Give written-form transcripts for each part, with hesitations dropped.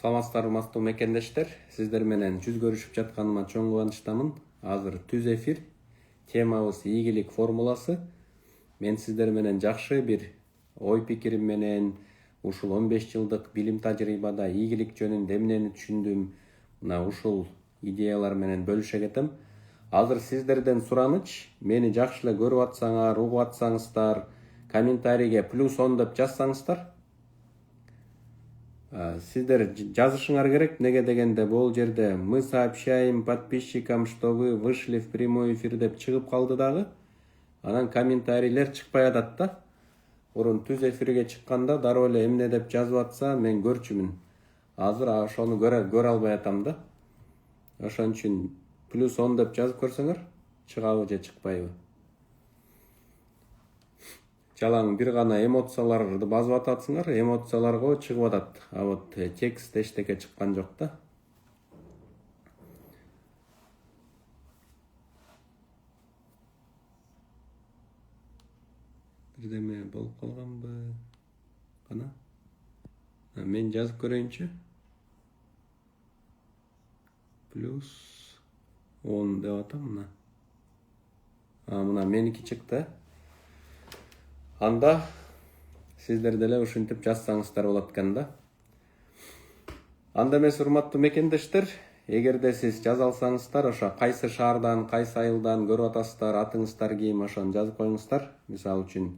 Саламатсыздарбы мактуу мекендештер. Сиздер менен жүз көрүшүп жатканыма чоң кубанычтамын. Азыр түз эфир. Темабыз ийгилик формуласы. Мен сиздер менен жакшы бир ой пикирим менен ушул 15 жылдык билим тажрыйбада ийгилик жөнүндө эмнени түшүндүм, мына ушул идеялар менен бөлүшө кетем. Азыр сиздерден сураныч, мени жакшы эле көрүп атсаңар, угуп атсаңыздар, комментарийге +10 деп жазсаңыздар. Сиздер жазышыңар керек, неге дегенде бул жерде мы сообщаем подписчикам, что вы вышли в прямой эфир деп чыгып калды дагы. Анан комментарийлер чыкпай атат да. Урун түз эфирге чыкканда дароо эле эмне деп жазып атса мен көрчүмүн. Азыр ошону көрө албай атам да. Ошон үчүн +10 деп жазып көрсөңөр, чыгабы же чыкпайбы? Жалаң бир гана эмоцияларды басып атасыңар, эмоцияларга чыгып атат. А вот текст эчтеке чыккан жок да. Бирдеме болуп калганбы? Кана? Мен жазып көрөйүнчү. +10 деп атам мына. Мына меники чыкты. Анда сиздер деле ушинтип жазсаңыздар болот экен да. Анда эмес, урматтуу мекендештер, эгерде сиз жаза алсаңыздар, ошо кайсы шаардан, кайсы айылдан көрүп атасыздар, атыңыздар ким, ошону жазып коюңуздар. Мисалы үчүн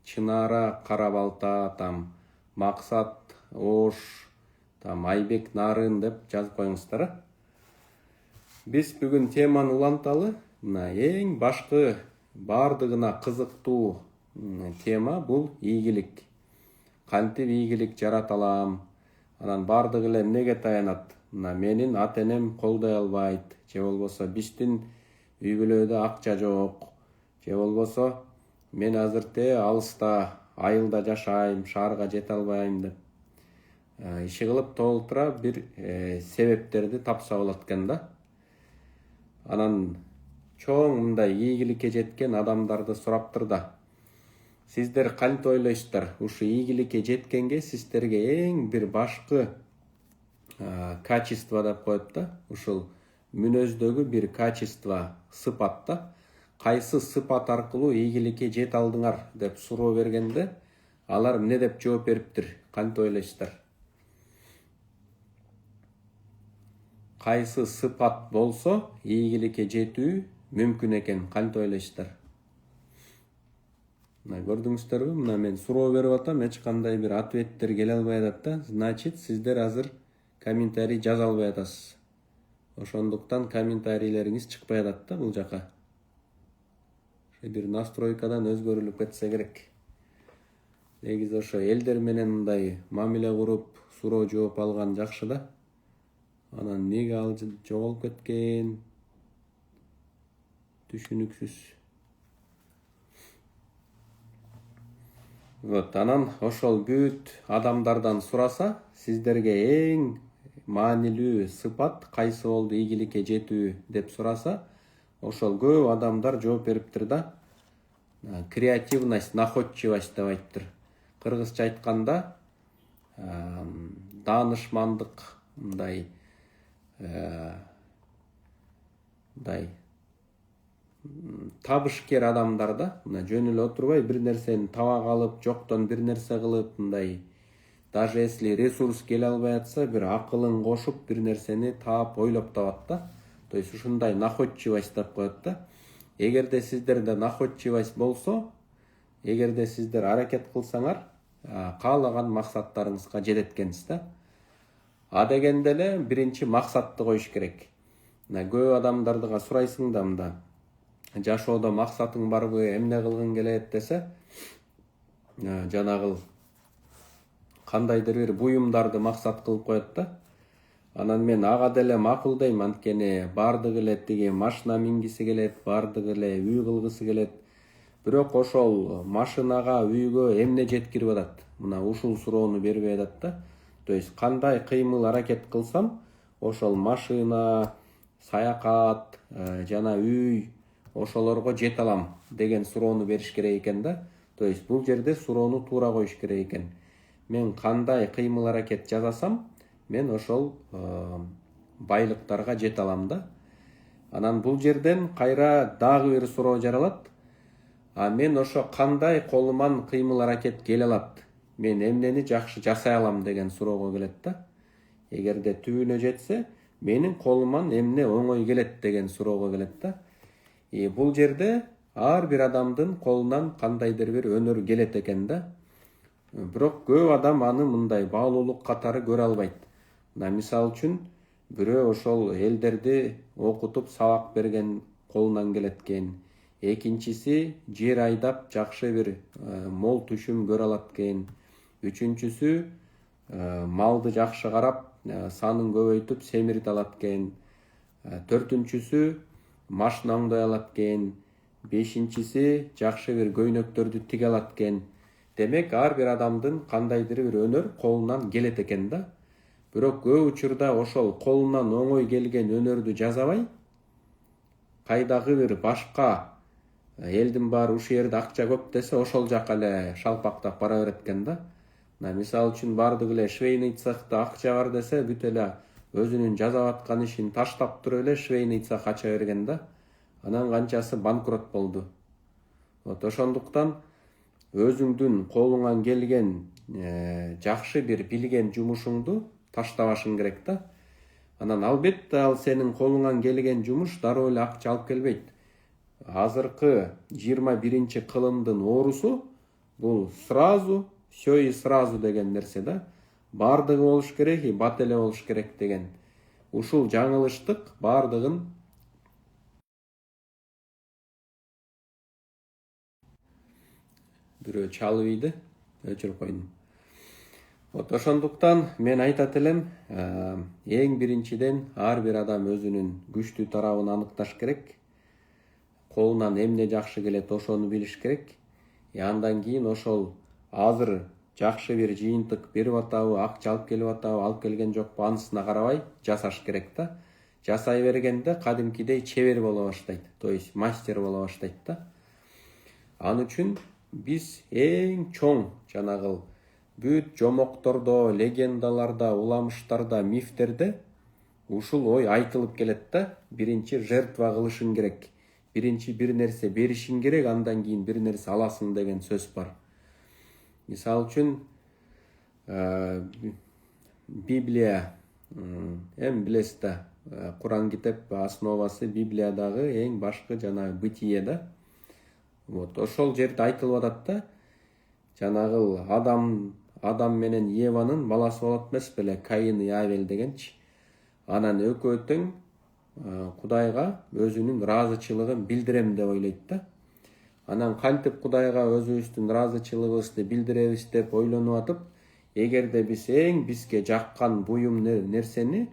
Чынара Кара Балта, там Максат Ош, там Айбек Нарын деп жазып коюңуздар. Биз бүгүн теманы уланталы. Мына эң башкы бардыгына кызыктуу тема бул ийгилик. Кантип ийгилик жарата алам? Анан бардыгы эле эмнеге таянат? Мына менин ата энем колдой албайт, же болбосо биздин үй бүлөдө акча жок, же болбосо мен азыр алыста айылда жашайм, шаарга жете албайм деп иши кылып толтура бир себептерди тапса болот экен да. Анан чоң мындай ийгиликке жеткен адамдарды сураптыр да. Сиздер кантип ойлойсуздар? Ушу ийгиликке жеткенге сиздерге эң бир башкы качество деп коет да. Ушул мүнөздөгү бир качество, сыпат да. Кайсы сыпат аркылуу ийгиликке жете алдыңар деп суроо бергенде, алар эмне деп жооп бериптир? Кантип ойлойсуздар? Кайсы сыпат болсо ийгиликке жетүү мүмкүн экен? Кантип ойлойсуздар? Мына көрдүңүздөрбү? Мына мен суроо берип атам, эч кандай бир ответтер келе албай атат да. Значит, сиздер азыр комментарий жаза албай атасыз. Ошондуктан комментарийлериңиз чыкпай атат да бул жака. Бир настройкадан өзгөрүлүп кетсе керек. Негизи ошо элдер менен мындай мамиле куруп, суроо жооп алган жакшы да. Анан эмнеге ал жоголуп кеткен? Түшүнүксүз. Вот, анан ошол бүт адамдардан сураса, сиздерге эң маанилүү сыпат кайсы болду ийгиликке жетүү деп сураса, ошол көп адамдар жооп бериптир да. Креативность, находчивость деп айтыптыр. Кыргызча айтканда, даанышмандык, мындай табышкер адамдар да. Мына жөн эле отурбай бир нерсени таба калып, жоктон бир нерсе кылып, мындай даже если ресурс келе албай атса, бир акылын кошуп бир нерсени таап, ойлоп табат да. То есть ушундай находчивость деп коет да. Эгерде сиздерде находчивость болсо, эгерде сиздер аракет кылсаңар, каалаган максаттарыңызга жетет экенсиз да. А дегенде эле биринчи максатты коюш керек. Мына көп адамдарга сурайсың да, мында жашоодо максатың барбы, эмне кылгың келет десе, жанагыл кандайдыр бир буюмдарды максат кылып коет да. Анан мен ага деле макулдайм, анткени бардыгы эле тиги машина мингиси келет, бардыгы эле үй кылгысы келет. Бирок ошол машинага, үйгө эмне жеткирип атат? Мына ушул суроону бербей атат да. То есть кандай кыймыл аракет кылсам, ошол машина, саякат, жана үй, ошолорго жете алам деген суроону бериш керек экен да. То есть бул жерде суроону туура коюш керек экен. мен кандай кыймыл аракет жасасам мен ошол байлыктарга жете алам да. Анан бул жерден кайра дагы бир суроо жаралат. Мен ошо кандай колуман кыймыл аракет келе алат? Мен эмнени жакшы жасай алам деген суроого келет да. Эгерде түбүнө жетсе, менин колуман эмне оңой келет деген суроого келет да. Бул жерде ар бир адамдын колунан кандайдыр бир өнөр келет экен да. Бирок көп адам аны мындай баалуулук катары көрө албайт. Мисалы үчүн бирөө ошол элдерди окутуп сабак берген колунан келет экен. Экинчиси жер айдап жакшы бир мол түшүм көрө алат экен. Үчүнчүсү малды жакшы карап, санын көбөйтүп семирите алат экен. Төртүнчүсү машина оңдой алат экен. Бешинчиси жакшы бир көйнөктөрдү тиге алат экен. Демек, ар бир адамдын кандайдыр бир өнөр колунан келет экен да. Бирок көп учурда ошол колунан оңой келген өнөрдү жасабай, кайдагы бир башка элдин баары ушул жерде акча көп десе, ошол жака эле шалпактап бара берет экен да. Мисалы үчүн бардык эле швейный цехта акча бар десе, бүт эле өзүнүн жасап аткан ишин таштап туруп эле швейный цех ача берген да. Анан канчасы банкрот болду. Ошондуктан өзүңдүн колуңан келген жакшы бир билген жумушуңду таштабашың керек да. Анан албетте ал сенин колуңан келген жумуш дароо эле акча алып келбейт. Азыркы 21-чи кылымдын оорусу бул сразу, все и сразу деген нерсе да. Бардыгы болуш керек, и бат эле болуш керек деген. Ушул жаңылыштык бардыгын бирөө чалып ийди, өчүрүп койдум. Ошондуктан мен айтат элем, эң биринчиден ар бир адам өзүнүн күчтүү тарабын аныкташ керек. Колунан эмне жакшы келет, ошону билиш керек. Андан кийин ошол азыр жакшы бир жыйынтык берип атабы, акча алып келип атабы, алып келген жокпу, анысына карабай жасаш керек да. Жасай бергенде кадимкидей чебер боло баштайт, то есть мастер боло баштайт да. Ал үчүн биз эң чоң жанагыл бүт жомоктордо, легендаларда, уламыштарда, мифтерде ушул ой айтылып келет да. Биринчи жертва кылышың керек. Биринчи бир нерсе беришиң керек, андан кийин бир нерсе аласың деген сөз бар. Мисалы үчүн Библия, билесиз да, Куран китеп основасы Библиядагы эң башкы жана бытие да. Ошол жерде айтылып атат да, жанагыл Адам менен Еванын баласы болот эмес беле, Каин и Авель дегенчи. Анан экөө тең Кудайга өзүнүн ыраазычылыгын билдирем деп ойлойт да. Анан кантип Кудайга өзүбүздүн ыраазычылыгыбызды билдиребиз деп ойлонуп атып, эгерде биз бизге жаккан буюм нерсени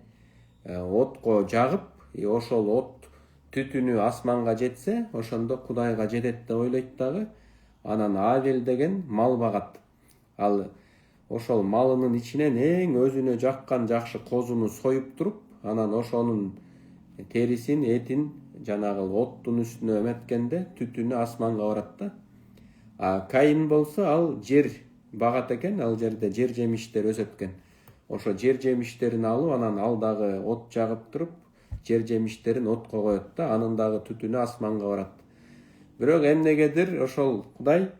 отко жагып, ошол от түтүнү асманга жетсе, ошондо Кудайга жетет деп ойлойт дагы. Анан Авель деген мал багат. Ал ошол малынын ичинен эң өзүнө жаккан жакшы козуну союп туруп, анан ошонун терисин, этин жанагыл оттун үстүнө эметкенде түтүнү асманга барат да. Каин болсо ал жер багат экен, ал жерде жер жемиштер өсөт экен. Ошо жер жемиштерин алып, анан ал дагы от жагып туруп, жер жемиштерин отко коет да, анын дагы түтүнү асманга барат. Бирок эмнегедир ошол Кудай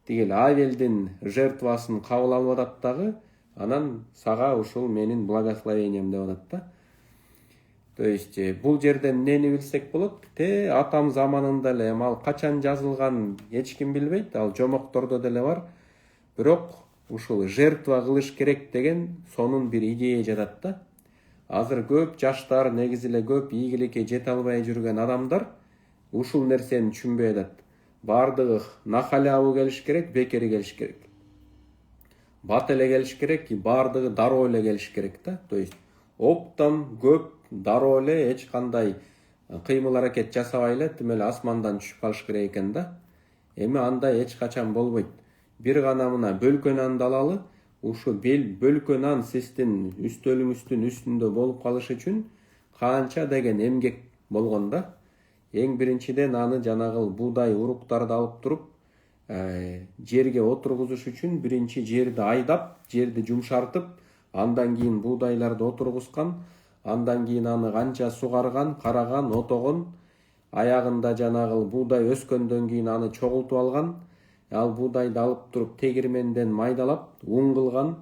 тигил Авельдин жертвасын кабыл алып атат дагы, анан сага ушул менин благословением деп атат да. То есть бул жерден эмнени билсек болот? Атам заманында эле, ал качан жазылган эч ким билбейт, ал жомоктордо деле бар. Бирок ушул жертва кылыш керек деген сонун бир идея жатат да. Азыр көп жаштар, негизи эле көп ийгиликке жете албай жүргөн адамдар ушул нерсени түшүнбөй атат. Бардыгы нахалябы келиш керек, бекери келиш керек. Бат эле келиш керек, бардыгы дароо эле келиш керек да. То есть оптон көп дароо эле эч кандай кыймыл аракет жасабай эле тим эле асмандан түшүп калыш керек экен да. Эми андай эч качан болбойт. Бир гана мына бөлкө нанды алалы, ушу бөлкө нан сиздин үстөлүңүздүн үстүндө болуп калыш үчүн канча деген эмгек болгон да. Эң биринчиден аны жанагыл буудай уруктарды алып туруп, жерге отургузуш үчүн биринчи жерди айдап, жерди жумшартып, андан кийин буудайларды отургузган, андан кийин аны канча сугарган, караган, отогон, аягында жанагы буудай өскөндөн кийин аны чогултуп алган, ал буудайды алып туруп тегирменден майдалап, ун кылган,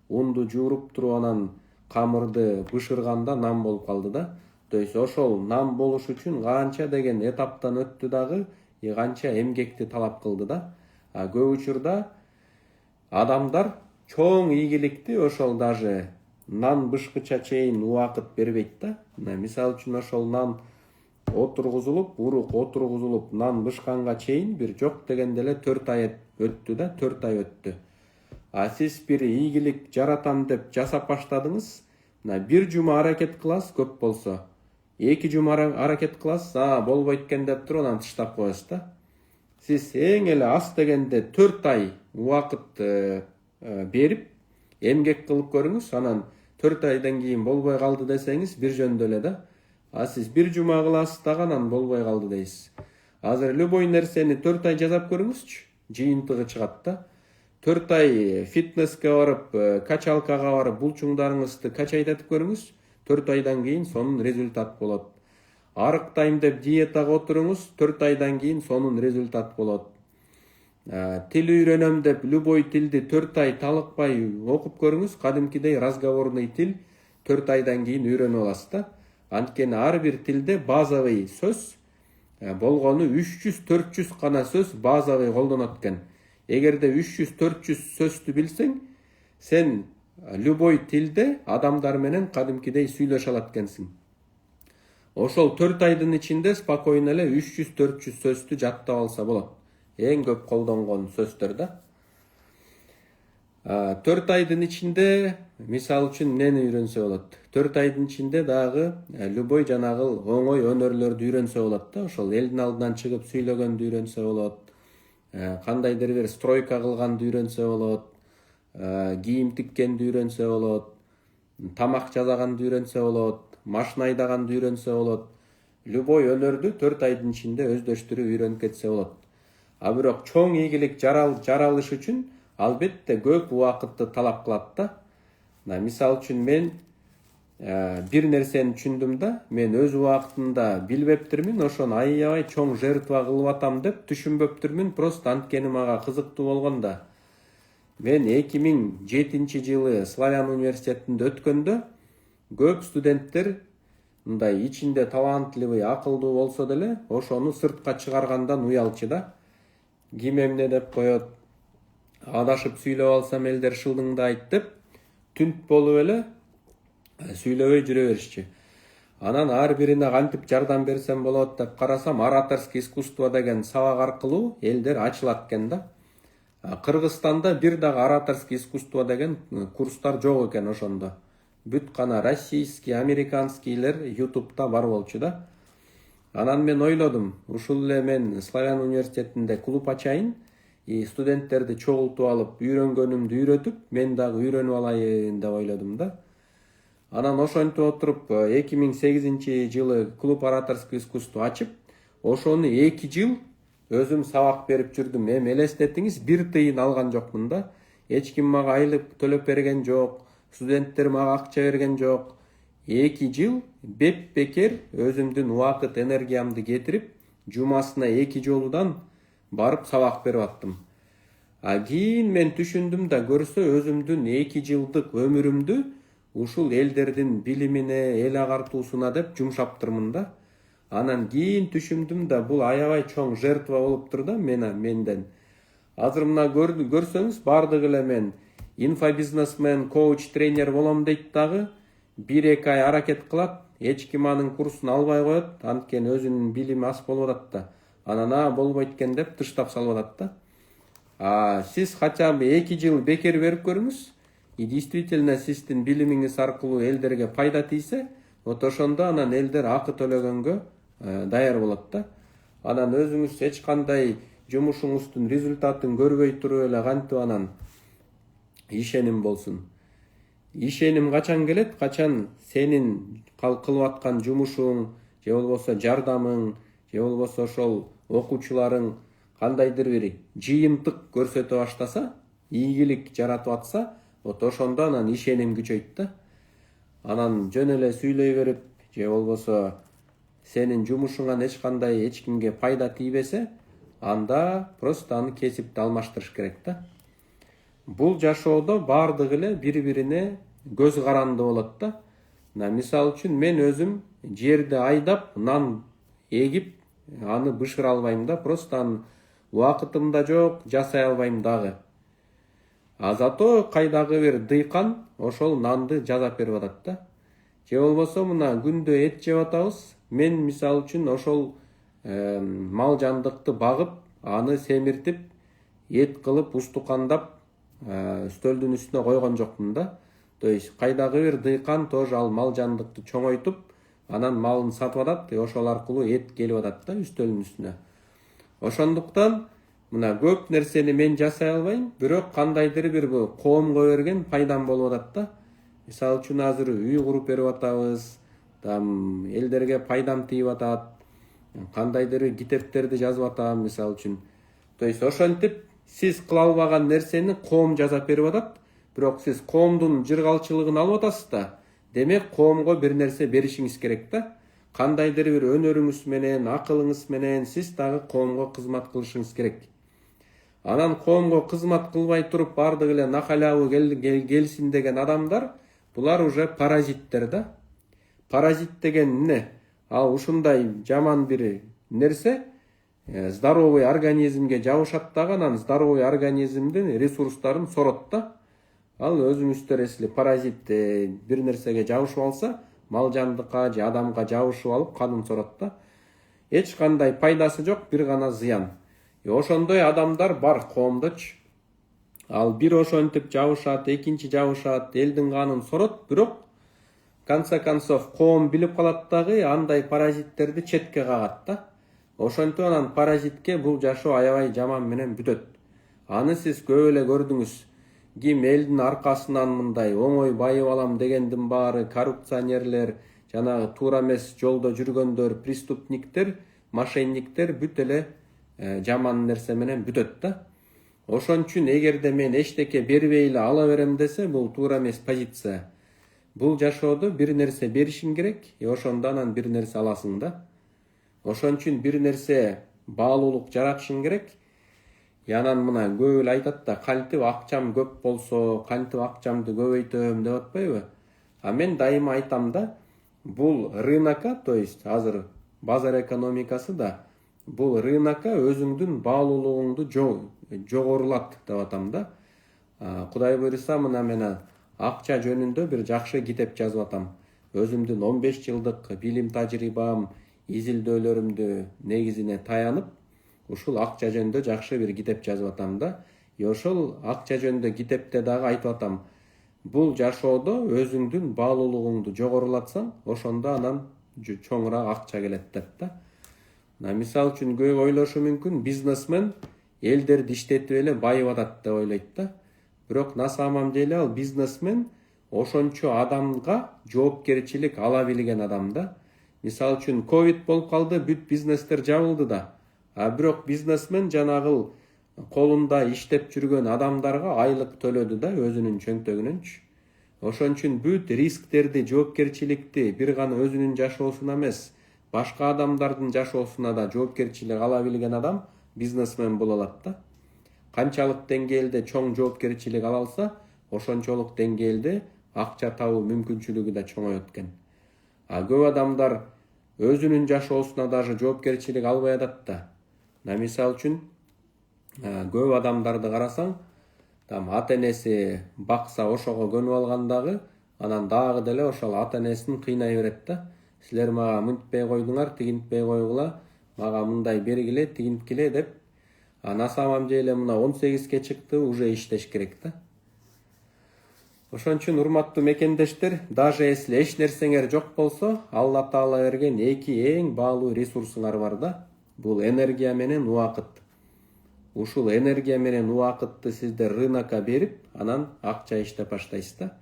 унду жууруп туруп анан камырды бышырганда нан болуп калды да. То есть ошол нан болуш үчүн канча деген этаптан өттү дагы, канча эмгекти талап кылды да. Көп учурда адамдар чоң ийгиликти ошол даже нан бышкыча чейин убакыт бербейт да. Мисалы үчүн ошол нан отургузулуп, урук отургузулуп, нан бышканга чейин бир жок дегенде эле 4 ай өттү да, 4 ай өттү. Сиз бир ийгилик жаратам деп жасап баштадыңыз, бир жума аракет кыласыз, көп болсо 2 жума аракет кыласыз, болбойт экен деп туруп анан таштап коесуз да. Сиз эң эле аз дегенде 4 ай убакыт берип, эмгек кылып көрүңүз, анан 4 айдан кийин болбой калды десеңиз бир жөндө эле да. Сиз бир жума кыласыз дагы анан болбой калды дейсиз. Азыр любой нерсени 4 ай жасап көрүңүзчү, жыйынтыгы чыгат да. 4 ай фитнеске барып, качалкага барып, булчуңдарыңызды качайтатып көрүңүз, 4 айдан кийин сонун результат болот. Арыктайм деп диетага отуруңуз, 4 айдан кийин сонун результат болот. Тил үйрөнөм деп любой тилди 4 ай талыкпай окуп көрүңүз, кадимкидей разговорный тил 4 айдан кийин үйрөнүп аласыз да. Анткени ар бир тилде базовый сөз болгону 300-400 гана сөз базовый колдонот экен. Эгерде 300-400 сөздү билсең, сен любой тилде адамдар менен кадимкидей сүйлөшө алат экенсиң. Ошол 4 айдын ичинде спокойно эле 300-400 сөздү жаттап алса болот. Эң көп колдонгон сөздөр да. 4 айдын ичинде, мисалы үчүн эмнени үйрөнсө болот? 4 айдын ичинде дагы любой жанагы оңой өнөрлөрдү үйрөнсө болот да. Ошол элдин алдынан чыгып сүйлөгөндү үйрөнсө болот. Кандайдыр бир стройка кылганды үйрөнсө болот. Кийим тиккенди үйрөнсө болот. Тамак жасаганды үйрөнсө болот. Машина айдаганды үйрөнсө болот. Любой өнөрдү 4 айдын ичинде өздөштүрүп үйрөнүп кетсе болот. Бирок чоң ийгилик жаралыш үчүн албетте көп убакытты талап кылат да. Мисалы үчүн мен бир нерсени түшүндүм да, мен өз убактында билбептирмин, ошону аябай чоң жертва кылып атам деп түшүнбөптүрмүн, просто анткени мага кызыктуу болгон да. Мен 2007 жылы Славян университетинде өткөндө көп студенттер мындай ичинде талантливый, акылдуу болсо деле, ошону сыртка чыгаргандан уялчу да. Ким эмне деп коет, адашып сүйлөп алсам элдер шылдыңдайт деп түнт болуп эле сүйлөбөй жүрө беришчи. Анан ар бирине кантип жардам берсем болот деп карасам, ораторский искусство деген сабак аркылуу элдер ачылат экен да. Кыргызстанда бир дагы ораторский искусство деген курстар жок экен ошондо. Бүт кана российский, американскийлер ютубта бар болчу да. Анан мен ойлодум, ушул эле мен Славян университетинде клуб ачайын, студенттерди чогултуп алып, үйрөнгөнүмдү үйрөтүп, мен дагы үйрөнүп алайын деп ойлодум да. Анан ошентип отуруп 2008 жылы клуб ораторский искусство ачып, ошону 2 жыл өзүм сабак берип жүрдүм. Элестетиңиз, 1 тыйын алган жокмун да. Эч ким мага айлык төлөп берген жок, студенттер мага акча берген жок. 2 жыл беп-бекер өзүмдүн убакыт энергиямды кетирип, жумасына 2 жолудан барып сабак берип аттым. Кийин мен түшүндүм да, көрсө өзүмдүн 2 жылдык өмүрүмдү ушул элдердин билимине, эл агартуусуна деп жумшаптырмын да. Анан кийин түшүндүм да, бул аябай чоң жертва болуптур да менден. Азыр мына көрсөңүз, бардыгы эле мен инфобизнесмен, коуч, тренер болом дейт дагы, 1-2 ай аракет кылат, эч ким анын курсун албай коет, анткени өзүнүн билими аз болуп атат да. Анан болбойт экен деп тыштап салып атат да. Сиз хотя бы 2 жыл бекер берип көрүңүз, и действительно сиздин билимиңиз аркылуу элдерге пайда тийсе, вот ошондо анан элдер акы төлөгөнгө даяр болот да. Анан өзүңүз эч кандай жумушуңуздун результатын көрбөй туруп эле кантип анан ишеним болсун. Ишеним качан келет? Качан сенин кылып аткан жумушуң, же болбосо жардамың, же болбосо ошол окуучуларың кандайдыр бир жыйынтык көрсөтө баштаса, ийгилик жаратып атса, вот ошондо анан ишеним күчөйт да. Анан жөн эле сүйлөй берип, же болбосо сенин жумушуңан эч кандай эч кимге пайда тийбесе, анда просто аны кесипти алмаштырыш керек да. Бул жашоодо бардыгы эле бири-бирине көз каранды болот да. Мисалы үчүн мен өзүм жерди айдап, нан эгип, аны бышыра албайм да, просто анын убакытым да жок, жасай албайм дагы. А зато кайдагы бир дыйкан ошол нанды жасап берип атат да. Же болбосо мына күндө эт жеп атабыз. Мен мисалы үчүн ошол мал жандыкты багып, аны семиртип, эт кылып, устукандап, үстөлдүн үстүнө койгон жокмун да. То есть кайдагы бир дыйкан тоже ал мал жандыкты чоңойтуп, анан малын сатып атат, ошол аркылуу эт келип атат да үстөлдүн үстүнө. Ошондуктан мына көп нерсени мен жасай албайм, бирок кандайдыр бир бул коомго берген пайдам болуп атат да. Мисалы үчүн азыр үй куруп берип атабыз, там элдерге пайдам тийип атат, кандайдыр китептерди жазып атам мисалы үчүн. То есть ошентип сиз кыла албаган нерсени коом жасап берип атат, бирок сиз коомдун жыргалчылыгын алып атасыз да. Демек коомго бир нерсе беришиңиз керек да. Кандайдыр бир өнөрүңүз менен, акылыңыз менен сиз дагы коомго кызмат кылышыңыз керек. Анан коомго кызмат кылбай туруп бардыгы эле нахалябы келсин деген адамдар, булар уже паразиттер да. Паразит деген эмне? Ал ушундай жаман бир нерсе здоровый организмге жабышат дагы, анан здоровый организмдин ресурстарын сорот да. Ал өзүңүздөр эсли паразит бир нерсеге жабышып алса, мал жандыкка же адамга жабышып алып канын сорот да. Эч кандай пайдасы жок, бир гана зыян. Ошондой адамдар бар коомдочу. Ал бир ошентип жабышат, экинчи жабышат, элдин канын сорот, бирок конце концов коом билип калат дагы, андай паразиттерди четке кагат да. Ошентип анан паразитке бул жашоо аябай жаман менен бүтөт. Аны сиз көп эле көрдүңүз. Ким элдин аркасынан мындай оңой байып алам дегендин баары коррупционерлер, жанагы туура эмес жолдо жүргөндөр, преступниктер, мошенниктер бүт эле жаман нерсе менен бүтөт да. Ошон үчүн эгерде мен эчтеке бербей эле ала берем десе, бул туура эмес позиция. Бул жашоодо бир нерсе беришиң керек, ошондо анан бир нерсе аласың да. Ошон үчүн бир нерсе баалуулук жаратышың керек. Анан мына көп эле айтат да, кантип акчам көп болсо, кантип акчамды көбөйтөм деп атпайбы? А мен дайыма айтам да, бул рынокко, то есть азыр базар экономикасы да, бул рынокко өзүңдүн баалуулугуңду жогорулат деп атам да. Кудай буйруса, мына мен акча жөнүндө бир жакшы китеп жазып атам. Өзүмдүн 15 жылдык билим тажрыйбам, изилдөөлөрүмдү негизине таянып, ушул акча жөнүндө жакшы бир китеп жазып атам да. Ошол акча жөнүндө китепте дагы айтып атам. Бул жашоодо өзүңдүн баалуулугуңду жогорулатсаң, ошондо анан чоңураак акча келет деп да. Мисалы үчүн көп ойлошу мүмкүн, бизнесмен элдерди иштетип эле байып атат деп ойлойт да. Бирок на самом деле ал бизнесмен ошончо адамга жоопкерчилик ала билген адам да. Мисалы үчүн ковид болуп калды, бүт бизнестер жабылды да. А бирок бизнесмен жанагыл колунда иштеп жүргөн адамдарга айлык төлөдү да, өзүнүн чөнтөгүнөнчү. Ошон үчүн бүт рисктерди, жоопкерчиликти бир гана өзүнүн жашоосуна эмес, башка адамдардын жашоосуна да жоопкерчилик ала билген адам бизнесмен боло алат да. Канчалык деңгээлде чоң жоопкерчилик ала алса, ошончолук деңгээлде акча табуу мүмкүнчүлүгү да чоңоет экен. А көп адамдар өзүнүн жашоосуна даже жоопкерчилик албай атат да. Мисалы үчүн көп адамдарды карасаң, там ата-энеси бакса ошого көнүп алгандагы, анан дагы деле ошол ата-энесин кыйнай берет да. Силер мага мынтпей койдуңар, тигинтпей койгула, мага мындай бергиле, тигинткиле деп. А на самом деле мына 18ке чыкты, уже иштеш керек да. Ошон үчүн урматтуу мекендештер, даже если эч нерсеңер жок болсо, Алла Таала берген эки эң баалуу ресурсуңар бар да. Бул энергия менен убакыт. Ушул энергия менен убакытты сиздер рынокко берип, анан акча иштеп баштайсыз да.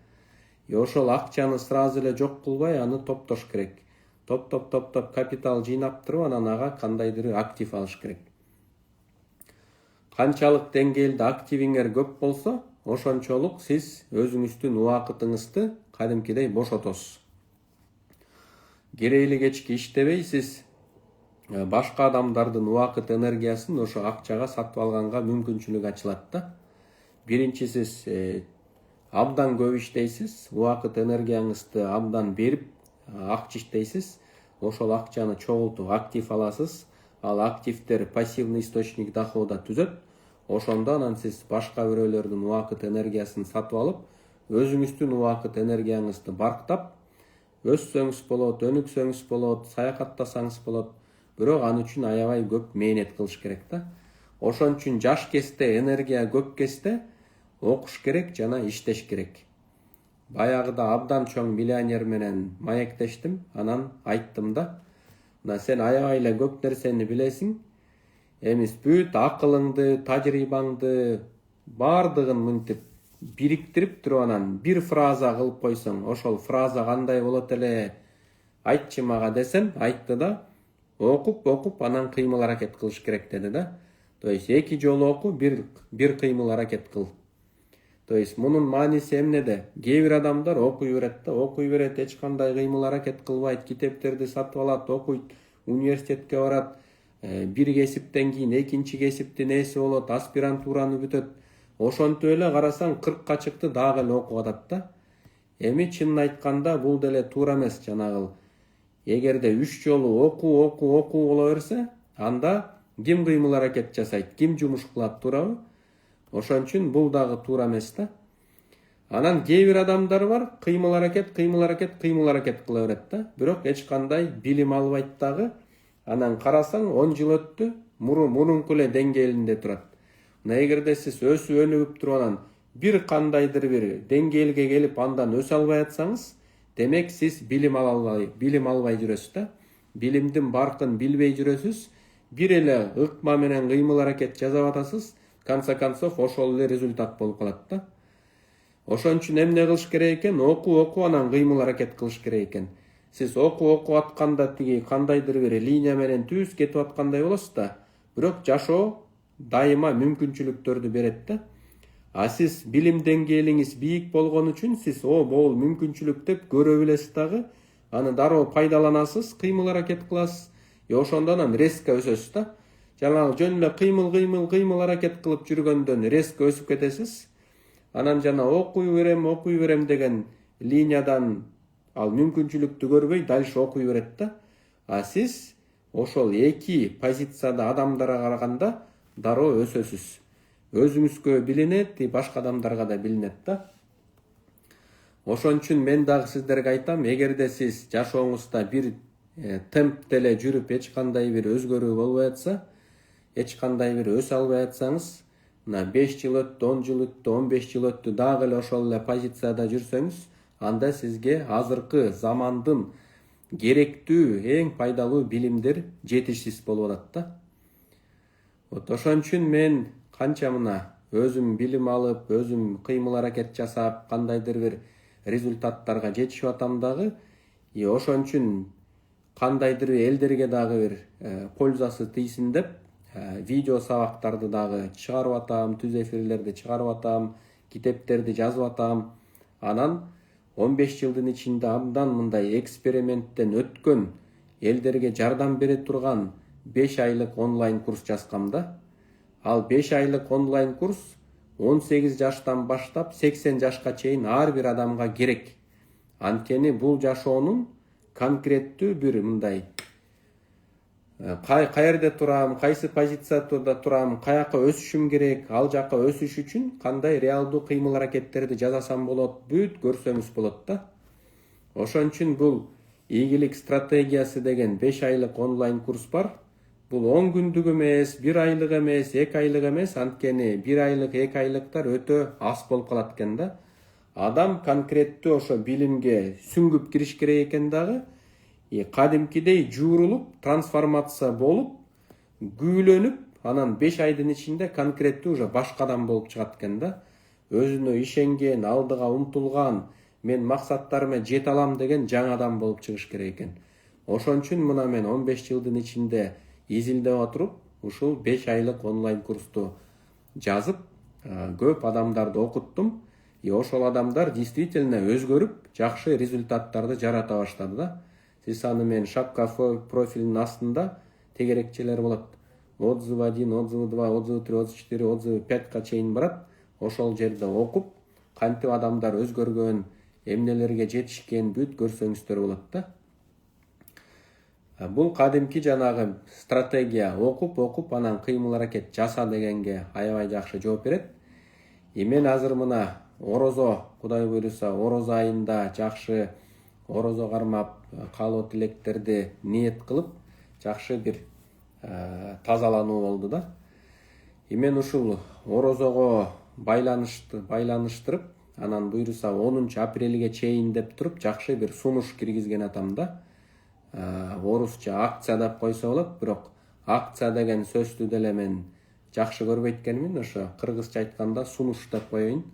Ошол акчаны сразу эле жок кылбай, аны топтош керек. Топ капитал жыйнап туруп, анан ага кандайдыр актив алыш керек. канчалык деңгээлде активиңер көп болсо, ошончолук сиз өзүңүздүн убакытыңызды кадимкидей бошотосуз. Керейли кечки иштебей сиз башка адамдардын убакыт энергиясын ошо акчага сатып алганга мүмкүнчүлүк ачылат да. Биринчи сиз абдан көп иштейсиз, убакыт энергияңызды абдан берип акча иштейсиз, ошол акчаны чогултуп актив аласыз. Ал активдер пассивный источник дохода түзөт. Ошондо анан сиз башка бирөөлөрдүн убакыт энергиясын сатып алып, өзүңүздүн убакыт энергияңызды барктап, өссөңүз болот, өнүксөңүз болот, саякаттасаңыз болот. Бирок ал үчүн аябай көп мээнет кылыш керек да. Ошон үчүн жаш кезде, энергия көп кезде окуш керек жана иштеш керек. Баягыда абдан чоң миллионер менен маектештим, анан айттым да, сен аябай эле көп нерсени билесиң, эми бүт акылыңды, тажрыйбаңды бардыгын мынтип бириктирип туруп анан бир фраза кылып койсоң, ошол фраза кандай болот эле, айтчы мага десем, айтты да, окуп анан кыймыл аракет кылыш керек деди да. То есть 2 жолу оку, бир кыймыл аракет кыл. То есть мунун мааниси эмнеде? Кээ бир адамдар окуй берет, эч кандай кыймыл аракет кылбайт, китептерди сатып алат, окуйт, университетке барат, бир кесиптен кийин экинчи кесиптин ээси болот, аспирантураны бүтөт. Ошентип эле карасаң 40-ка чыкты, дагы эле окуп атат да. Эми чынын айтканда бул деле туура эмес, жанагыл. Эгерде 3 жолу окуу боло берсе, анда ким кыймыл аракет жасайт, ким жумуш кылат, туурабы? Ошон үчүн бул дагы туура эмес да. Анан кээ бир адамдар бар, кыймыл аракет кыла берет да. Бирок эч кандай билим албайт дагы. Анан карасаң 10 жыл өттү, мурунку эле деңгээлинде турат. Эгерде сиз өсүп өнүгүп туруп анан бир кандайдыр бир деңгээлге келип андан өсө албай атсаңыз, демек сиз билим албай жүрөсүз да. Билимдин баркын билбей жүрөсүз. Бир эле ыкма менен кыймыл аракет жасап атасыз. Конца концов ошол эле результат болуп калат да. Ошон үчүн эмне кылыш керек экен? Окуу анан кыймыл аракет кылыш керек экен. Сиз окуп атканда тиги кандайдыр бир линия менен түз кетип аткандай болосуз да. Бирок жашоо дайыма мүмкүнчүлүктөрдү берет да. А сиз билим деңгээлиңиз бийик болгон үчүн сиз бул мүмкүнчүлүк деп көрө билесиз дагы. Аны дароо пайдаланасыз, кыймыл аракет кыласыз. Ошондо анан резко өсөсүз да. Жанагы жөн эле кыймыл аракет кылып жүргөндөн резко өсүп кетесиз. Анан жана окуй берем деген линиядан ал мүмкүнчүлүктү көрбөй дальше окуй берет да. А сиз ошол 2 позицияда адамдарга караганда дароо өсөсүз. Өзүңүзгө билинет, башка адамдарга да билинет да. Ошон үчүн мен дагы сиздерге айтам, эгерде сиз жашооңузда бир темпте эле жүрүп эч кандай бир өзгөрүү болбой атса, эч кандай бир өсө албай атсаңыз, 5 жыл өттү, 10 жыл өттү, 15 жыл өттү, дагы эле ошол эле позицияда жүрсөңүз, анда сизге азыркы замандын керектүү, эң пайдалуу билимдер жетишсиз болуп атат да. Ошон үчүн мен канча өзүм билим алып, өзүм кыймыл аракет жасап, кандайдыр бир результаттарга жетишип атам дагы, ошон үчүн кандайдыр элдерге дагы бир пользасы тийсин деп видео сабактарды дагы чыгарып атам, түз эфирлерди чыгарып атам, китептерди жазып атам. Анан 15 жылдын ичинде абдан мындай эксперименттен өткөн, элдерге жардам бере турган 5 айлык онлайн курс жазгам да. Ал 5 айлык онлайн курс 18 жаштан баштап 80 жашка чейин ар бир адамга керек. Анткени бул жашоонун конкреттүү бир мындай каерде турам, кайсы позицияда турам, каяка өсүшүм керек, ал жака өсүш үчүн кандай реалдуу кыймыл аракеттерди жасасам болот, бүт көрсөңүз болот да. Ошон үчүн бул ийгилик стратегиясы деген 5 айлык онлайн курс бар. Бул 10 күндүк эмес, 1 айлык эмес, 2 айлык эмес, анткени 1 айлык, 2 айлыктар өтө аз болуп калат экен да. Адам конкреттүү ошо билимге сүңгүп кириш керек экен дагы. Кадимкидей жуурулуп, трансформация болуп, күүлөнүп, анан 5 айдын ичинде конкреттүү уже башка адам болуп чыгат экен да. Өзүнө ишенген, алдыга умтулган, мен максаттарыма жете алам деген жаңы адам болуп чыгыш керек экен. Ошон үчүн мына мен 15 жылдын ичинде изилдеп отуруп, ушул 5 айлык онлайн курсту жазып көп адамдарды окуттум. Ошол адамдар действительно өзгөрүп, жакшы результаттарды жарата баштады да. Сиз аны мен шапка профилинин астында тегерекчелер болот. Отзыв 1, отзыв 2, отзыв 3, отзыв 4, отзыв 5 чейин барат. Ошол жерде окуп, кантип адамдар өзгөргөн, эмнелерге жетишкен бүт көрсөңүздөр болот да. Бул кадимки жанагы стратегия окуп, анан кыймыл аракет жаса дегенге аябай жакшы жооп берет. Мен азыр мына орозо, Кудай буйруса, орозо айында жакшы орозо кармап, каалоо тилектерди ниет кылып, жакшы бир тазалануу болду да. Мен ушул орозого байланыштырып, анан буйруса 10 апрелге чейин деп туруп жакшы бир сунуш киргизген атам да. Орусча акция деп койсо болот, бирок акция деген сөздү деле мен жакшы көрбөйт экенмин, ошо кыргызча айтканда сунуш деп коеюн.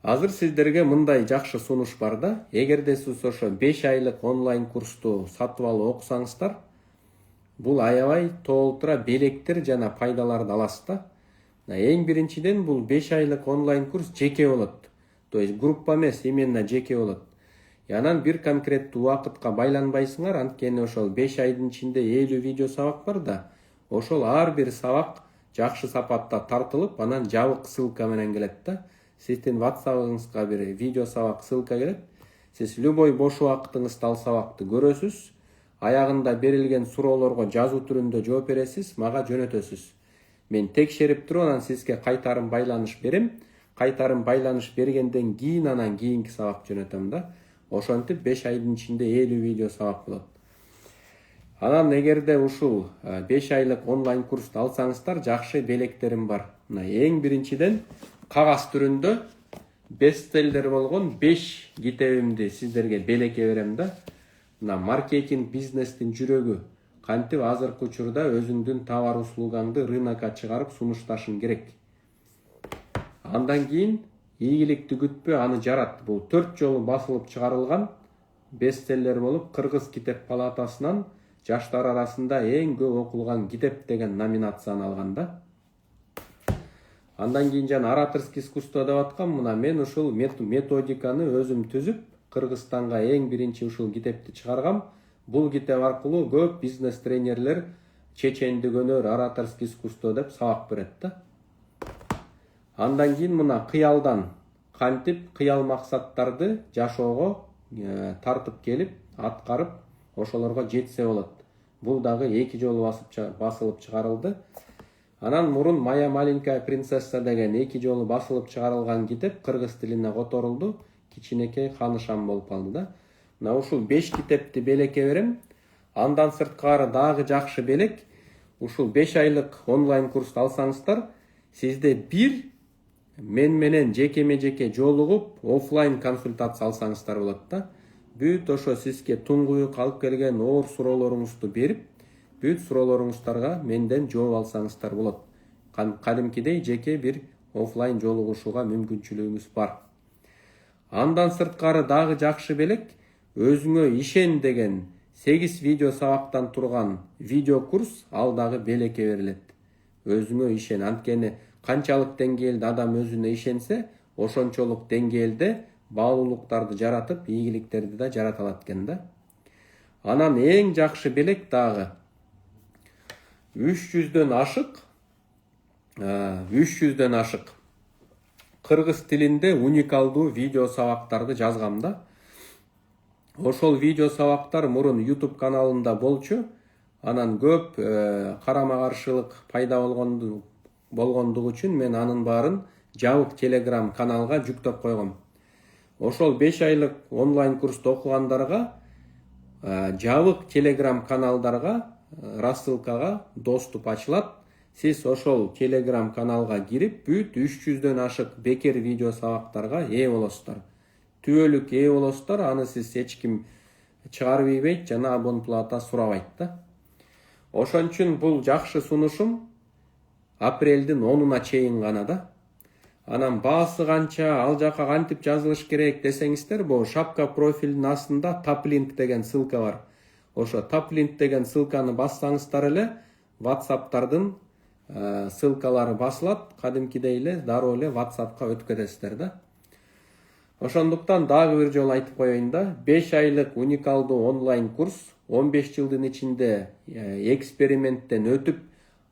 Азыр сиздерге мындай жакшы сунуш бар да. Эгерде сиз ошо 5 айлык онлайн курсту сатып алып окусаңыздар, бул аябай толтура белектер жана пайдаларды аласыз да. Эң биринчиден бул 5 айлык онлайн курс жеке болот. То есть группа эмес, именно жеке болот. Анан бир конкреттүү убакытка байланбайсыңар, анткени ошол 5 айдын ичинде 50 видео сабак бар да. Ошол ар бир сабак жакшы сапатта тартылып, анан жабык ссылка менен келет да. Сиздин WhatsApp-ыңызга бир видео сабак ссылка келет. Сиз любой бош убактыңызда ал сабакты көрөсүз. Аягында берилген суроолорго жазуу түрүндө жооп бересиз, мага жөнөтөсүз. Мен текшерип туруп, анан сизге кайтарым байланыш берем. Кайтарым байланыш бергенден кийин анан кийинки сабак жөнөтөм да. Ошентип 5 айдын ичинде 50 видео сабак болот. Анан эгерде ушул 5 айлык онлайн курсту алсаңыздар, жакшы белектерим бар. Эң биринчиден кагаз түрүндө бестселлер болгон 5 китебимди сиздерге белекке берем да. Маркетинг бизнестин жүрөгү. Кантип азыркы учурда өзүңдүн товар услугаңды рынокко чыгарып сунушташың керек. Андан кийин ийгиликти күтпө, аны жарат. Бул 4 жолу басылып чыгарылган бестселлер болуп, Кыргыз китеп палатасынан жаштар арасында эң көп окулган китеп деген номинацияны алган да. Андан кийин жана ораторский искусство деп аткам, мына мен ушул методиканы өзүм түзүп, Кыргызстанга эң биринчи ушул китепти чыгаргам. Бул китеп аркылуу көп бизнес тренерлер чечендик өнөр, ораторский искусство деп сабак берет да. Андан кийин мына кыялдан кантип кыял максаттарды жашоого тартып келип, аткарып, ошолорго жетсе болот. Бул дагы 2 жолу басылып чыгарылды. Анан мурун Моя маленькая принцесса деген 2 жолу басылып чыгарылган китеп кыргыз тилине которулду. Кичинекей ханышам болуп калды да. Мына ушул 5 китепти белекке берем. Андан сырткары дагы жакшы белек. Ушул 5 айлык онлайн курсту алсаңыздар, сизде бир мен менен жекеме-жеке жолугуп, офлайн консультация алсаңыздар болот да. Бүт ошо сизге туңгуюк алып келген оор суроолоруңузду берип, бүт суроолоруңуздарга менден жооп алсаңыздар болот. Кадимкидей жеке бир офлайн жолугушууга мүмкүнчүлүгүңүз бар. Андан сырткары дагы жакшы белек, өзүңө ишен деген 8 видео сабактан турган видео курс, ал дагы белекке берилет. Өзүңө ишен, анткени канчалык деңгээлде адам өзүнө ишенсе, ошончолук деңгээлде баалуулуктарды жаратып, ийгиликтерди да жарата алат экен да. Анан эң жакшы белек дагы 300дөн ашык кыргыз тилинде уникалдуу видео сабактарды жазгам да. Ошол видео сабактар мурун YouTube каналында болчу. Анан көп карама каршылык пайда болгондугу үчүн мен анын баарын жабык Telegram каналга жүктөп койгом. Ошол 5 айлык онлайн курсту окугандарга жабык Telegram каналдарга, рассылкага доступ ачылат. Сиз ошол Telegram каналга кирип, бүт 300дөн ашык бекер видео сабактарга ээ болосуздар. Түбөлүк ээ болосуздар, аны сиз эч ким чыгарып ийбейт жана абонплата сурабайт да. Ошон үчүн бул жакшы сунушум апрелдин 10-уна чейин гана да. Анан баасы канча, ал жака кантип жазылыш керек десеңиздер, бул шапка профилинин астында таплинк деген ссылка бар. Ошо таплинк деген ссылканы бассаңыздар эле WhatsApp'тардын ссылкалары басылат, кадимкидей эле дароо эле WhatsAppка өтүп кетесиздер да. Ошондуктан дагы бир жолу айтып коеюн да, 5 айлык уникалдуу онлайн курс 15 жылдын ичинде эксперименттен өтүп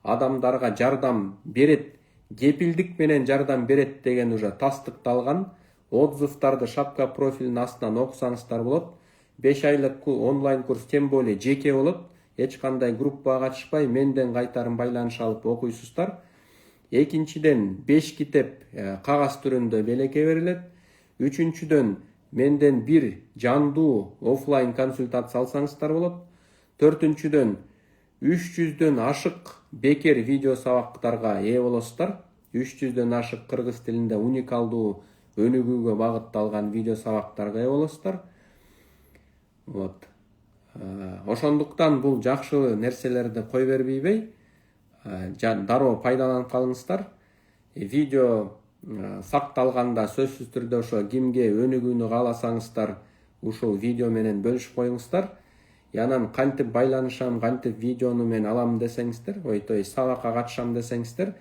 адамдарга жардам берет, кепилдик менен жардам берет деген уже тастыкталган. Отзывдарды шапка профилинин астынан окусаңыздар болот. 5 айлык онлайн курс тем более жеке болот. Эч кандай группага катышпай, менден кайтарым байланыш алып окуйсуздар. Экинчиден 5 китеп кагаз түрүндө белекке берилет. Үчүнчүдөн менден бир жандуу офлайн консультация алсаңыздар болот. Төртүнчүдөн 300дөн ашык бекер видео сабактарга ээ болосуздар. 300дөн ашык кыргыз тилинде уникалдуу өнүгүүгө багытталган видео сабактарга ээ болосуздар. Вот. Ошондуктан бул жакшы нерселерди кой бербейбей, дароо пайдаланып калыңыздар. Видео сакталганда сөзсүз түрдө ошо кимге өнүгүүнү кааласаңыздар, ушул видео менен бөлүшүп коюңуздар. Анан кантип байланышам, кантип видеону мен алам десеңиздер, то есть сабакка катышам десеңиздер,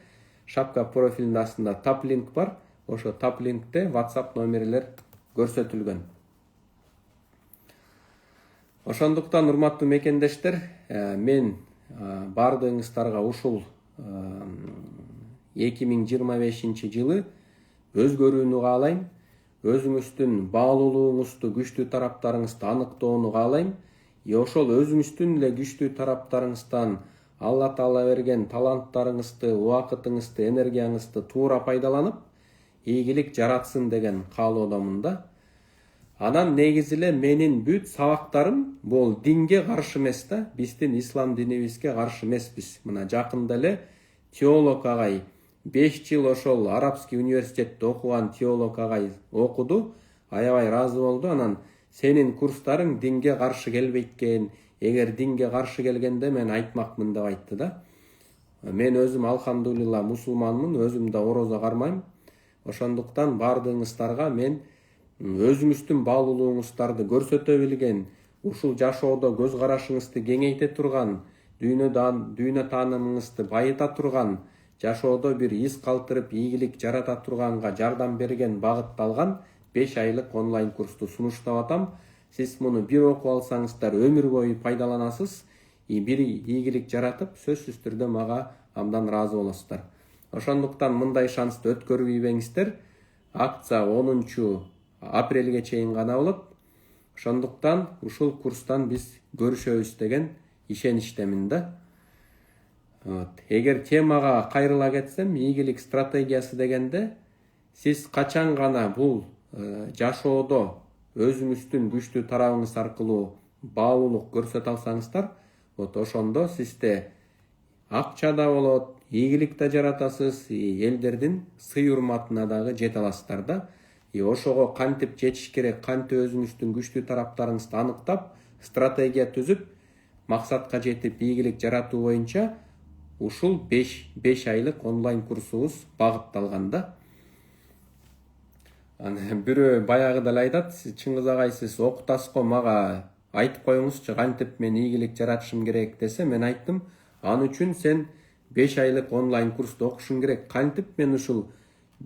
шапка профилинин астында тап линк бар. Ошо тап линкте WhatsApp номерлер көрсөтүлгөн. Ошондуктан урматтуу мекендештер, мен бардыгыңыздарга ушул 2025 жылы өзгөрүүнү каалайм. Өзүңүздүн баалуулугуңузду, күчтүү тараптарыңызды аныктоону каалайм. Ошол өзүңүздүн эле күчтүү тараптарыңыздан Алла Таала берген таланттарыңызды, убакытыңызды, энергияңызды туура пайдаланып, ийгилик жаратсын деген каалоодомун да. Анан негизи эле менин бүт сабактарым бул динге каршы эмес да, биздин ислам динибизге каршы эмеспиз. Мына жакында эле теолог агай 5 жыл ошол арабский университетте окуган теолог агай окуду, аябай ыраазы болду. Анан сенин курстарың динге каршы келбейт экен, эгер динге каршы келгенде мен айтмакмын деп айтты да. Мен өзүм алхамдулилла мусулманмын, өзүм да орозо кармайм. Ошондуктан бардыгыңыздарга мен өзүңүздүн баалуулугуңуздарды көрсөтө билген, ушул жашоодо көз карашыңызды кеңейте турган, дүйнө таанымыңызды байыта турган, жашоодо бир из калтырып ийгилик жарата турганга жардам берген багытталган 5 айлык онлайн курсту сунуштап атам. Сиз муну бир окуп алсаңыздар өмүр бою пайдаланасыз, бир ийгилик жаратып, сөзсүз түрдө мага абдан ыраазы болосуздар. Ошондуктан мындай шансты өткөрбөйбеңиздер. Акция 10 апрелге чейин гана болот. Ошондуктан ушул курстан биз көрүшөбүз деген ишеничтемин да. Эгер темага кайрыла кетсем, ийгилик стратегиясы дегенде, сиз качан гана бул жашоодо өзүңүздүн күчтүү тарабыңыз аркылуу баалуулук көрсөтө алсаңыздар, ошондо сизде акча да болот, ийгилик да жаратасыз, элдердин сый урматына дагы жете аласыздар да. Ошого кантип жетиш керек, кантип өзүңүздүн күчтүү тараптарыңызды аныктап, стратегия түзүп, максатка жетип ийгилик жаратуу боюнча ушул 5 айлык онлайн курсубуз багытталган да. Бирөө баягыда эле айтат, Чыңгыз агай, сиз окутасыз го, мага айтып коюңузчу кантип мен ийгилик жаратышым керек десе, мен айттым, ал үчүн сен 5 айлык онлайн курсту окушуң керек. Кантип мен ушул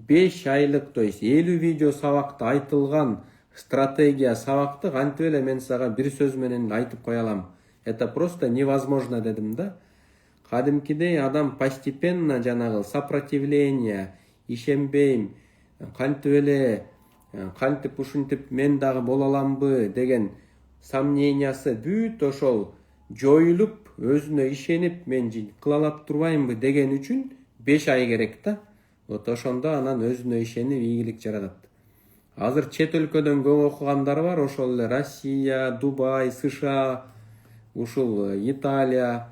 5 айлык, то есть 50 видео сабакта айтылган стратегия сабакты кантип эле мен сага бир сөз менен айтып кое алам. Это просто невозможно дедим да. Кадимкидей адам постепенно жанагы сопротивление, ишенбейм, кантип ушинтип мен дагы боло аламбы деген сомнениясы бүт ошол жоюлуп, өзүнө ишенип, мен кыла алып турбаймбы деген үчүн 5 ай керек да. Ошондо анан өзүнө ишенип ийгилик жаратат. Азыр чет өлкөдөн көп окугандар бар, ошол эле Россия, Дубай, США, ушул Италия,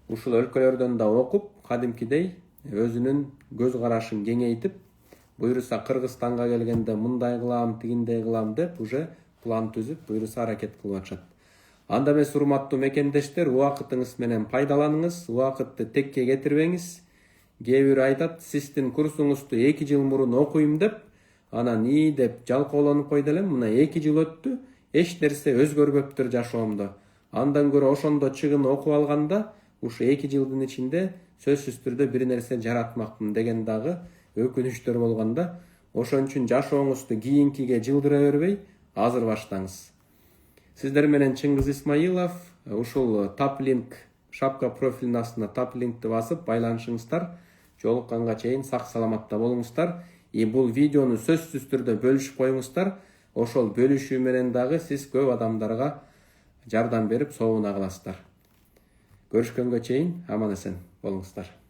ушул өлкөлөрдөн да окуп, кадимкидей өзүнүн көз карашын кеңейтип, буйруса Кыргызстанга келгенде мындай кылам, тигиндей кылам деп уже план түзүп, буйруса аракет кылып атышат. Анда эмес, урматтуу мекендештер, убакытыңыз менен пайдаланыңыз, убакытты текке кетирбеңиз. Кээ бирөө айтат, сиздин курсуңузду 2 жыл мурун окуйм деп, анан деп жалкоолонуп койду элем. Мына 2 жыл өттү, эч нерсе өзгөрбөптүр жашоомдо. Андан көрө ошондо чыгын окуп алганда, ушу 2 жылдын ичинде сөзсүз түрдө бир нерсе жаратмакмын деген дагы өкүнүчтөр болгондо, ошон үчүн жашооңузду кийинкиге жылдыра бербей, азыр баштаңыз. Сиздер менен Чыңгыз Исмаилов. Ушул таплинк шапка профилинин астына таплинкти басып байланышыңыздар. Жолукканга чейин сак саламатта болуңуздар. Бул видеону сөзсүз түрдө бөлүшүп коюңуздар. Ошол бөлүшүү менен дагы сиз көп адамдарга жардам берип, соогуна кыласыздар. Көрүшкөнгө чейин аман эсен болуңуздар.